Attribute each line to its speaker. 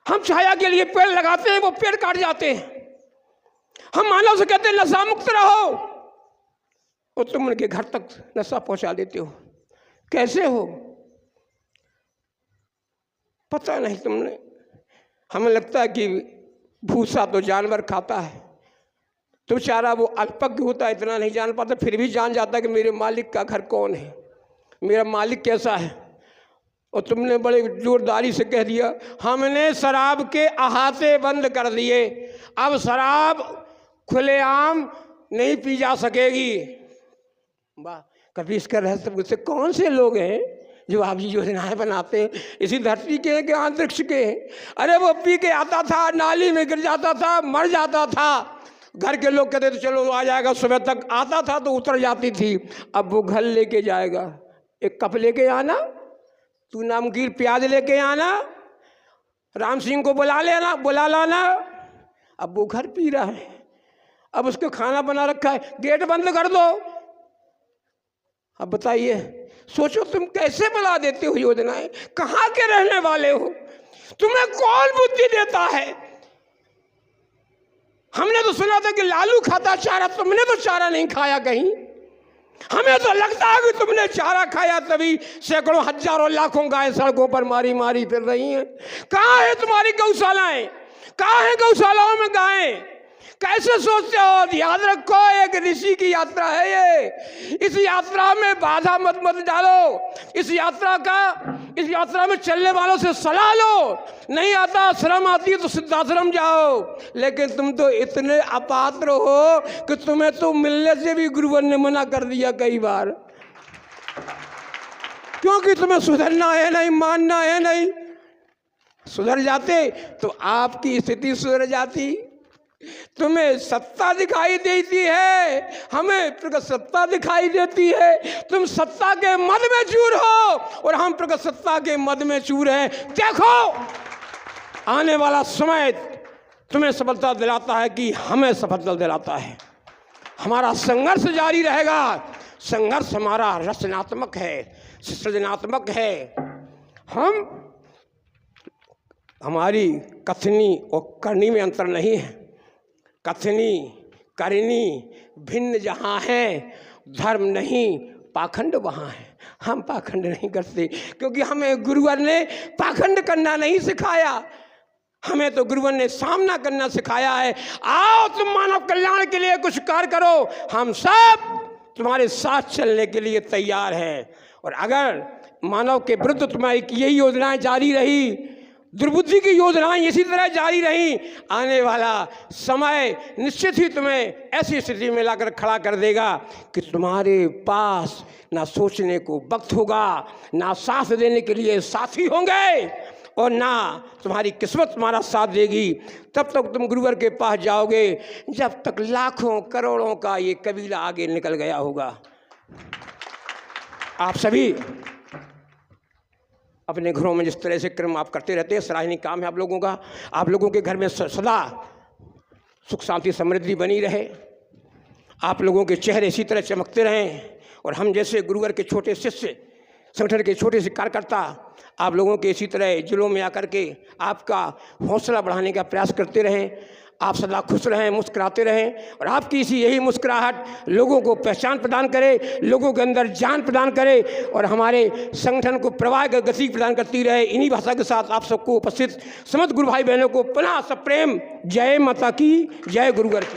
Speaker 1: हम छाया के लिए पेड़ लगाते हैं, वो पेड़ काट जाते हैं। हम मानव से कहते हैं नशा मुक्त रहो, और तुम उनके घर तक नशा पहुंचा देते हो। कैसे हो पता नहीं तुमने। हमें लगता है कि भूसा तो जानवर खाता है, तो बेचारा वो अल्पज्ञ होता है, इतना नहीं जान पाता, फिर भी जान जाता कि मेरे मालिक का घर कौन है, मेरा मालिक कैसा है। और तुमने बड़े जोरदारी से कह दिया हमने शराब के अहाते बंद कर दिए, अब शराब खुलेआम नहीं पी जा सकेगी। वाह, कभी इसका रहस्य पूछते कौन से लोग हैं जो आप जी योजनाएं बनाते हैं, इसी धरती के हैं कि अंतरिक्ष के हैं। अरे वो पी के आता था, नाली में गिर जाता था, मर जाता था, घर के लोग कहते थे चलो आ जाएगा, सुबह तक आता था तो उतर जाती थी। अब वो घर लेके जाएगा, एक कप लेके आना, तू नमकीन प्याज लेके आना, राम सिंह को बुला लाना। अब वो घर पी रहा है, अब उसको खाना बना रखा है, गेट बंद कर दो। अब बताइए, सोचो तुम कैसे बना देते हो योजनाएं, कहाँ के रहने वाले हो, तुम्हें कौन बुद्धि देता है। हमने तो सुना था कि लालू खाता चारा, तुमने तो चारा नहीं खाया कहीं। हमें तो लगता है कि तुमने चारा खाया तभी सैकड़ों हजारों लाखों गाय सड़कों पर मारी मारी फिर रही हैं। कहाँ है तुम्हारी गौशालाएं, कहाँ है गौशालाओं में गायें। कैसे सोचते हो। याद रखो एक ऋषि की यात्रा है ये, इस यात्रा में बाधा मत डालो, इस यात्रा में चलने वालों से सलाह लो। नहीं आता, श्रम आती है तो सिद्धाश्रम जाओ। लेकिन तुम तो इतने अपात्र हो कि तुम्हें तो मिलने से भी गुरुवर ने मना कर दिया कई बार, क्योंकि तुम्हें सुधरना है नहीं, मानना है नहीं। सुधर जाते तो आपकी स्थिति सुधर जाती। तुम्हें सत्ता दिखाई देती है, हमें प्रगत सत्ता दिखाई देती है। तुम सत्ता के मद में चूर हो और हम प्रगत सत्ता के मद में चूर हैं। देखो आने वाला समय तुम्हें सफलता दिलाता है कि हमें सफलता दिलाता है। हमारा संघर्ष जारी रहेगा। संघर्ष हमारा रचनात्मक है, सृजनात्मक है। हमारी कथनी और करनी में अंतर नहीं है। कथनी करनी भिन्न जहाँ है, धर्म नहीं पाखंड वहाँ है। हम पाखंड नहीं करते, क्योंकि हमें गुरुवर ने पाखंड करना नहीं सिखाया, हमें तो गुरुवर ने सामना करना सिखाया है। आओ तुम मानव कल्याण के लिए कुछ कार्य करो, हम सब तुम्हारे साथ चलने के लिए तैयार हैं। और अगर मानव के विरुद्ध तुम्हारी यही योजनाएं जारी रही, दुर्बुद्धि की योजनाएं इसी तरह जारी रही, आने वाला समय निश्चित ही तुम्हें ऐसी स्थिति में लाकर खड़ा कर देगा कि तुम्हारे पास ना सोचने को वक्त होगा, ना साथ देने के लिए साथी होंगे, और ना तुम्हारी किस्मत तुम्हारा साथ देगी। तब तक तुम गुरुवर के पास जाओगे जब तक लाखों करोड़ों का ये कबीला आगे निकल गया होगा। आप सभी अपने घरों में जिस तरह से कर्म आप करते रहते हैं, सराहनीय काम है आप लोगों का। आप लोगों के घर में सदा सुख शांति समृद्धि बनी रहे, आप लोगों के चेहरे इसी तरह चमकते रहें, और हम जैसे गुरुवर के छोटे शिष्य, संगठन के छोटे से कार्यकर्ता आप लोगों के इसी तरह जिलों में आकर के आपका हौसला बढ़ाने का प्रयास करते रहें। आप सदा खुश रहें, मुस्कुराते रहें, और आपकी इसी यही मुस्कुराहट लोगों को पहचान प्रदान करे, लोगों के अंदर जान प्रदान करे, और हमारे संगठन को प्रवाह गति प्रदान करती रहे। इन्हीं भाषा के साथ आप सबको उपस्थित समस्त गुरु भाई बहनों को पुनः सप्रेम जय माता की, जय गुरुवर की।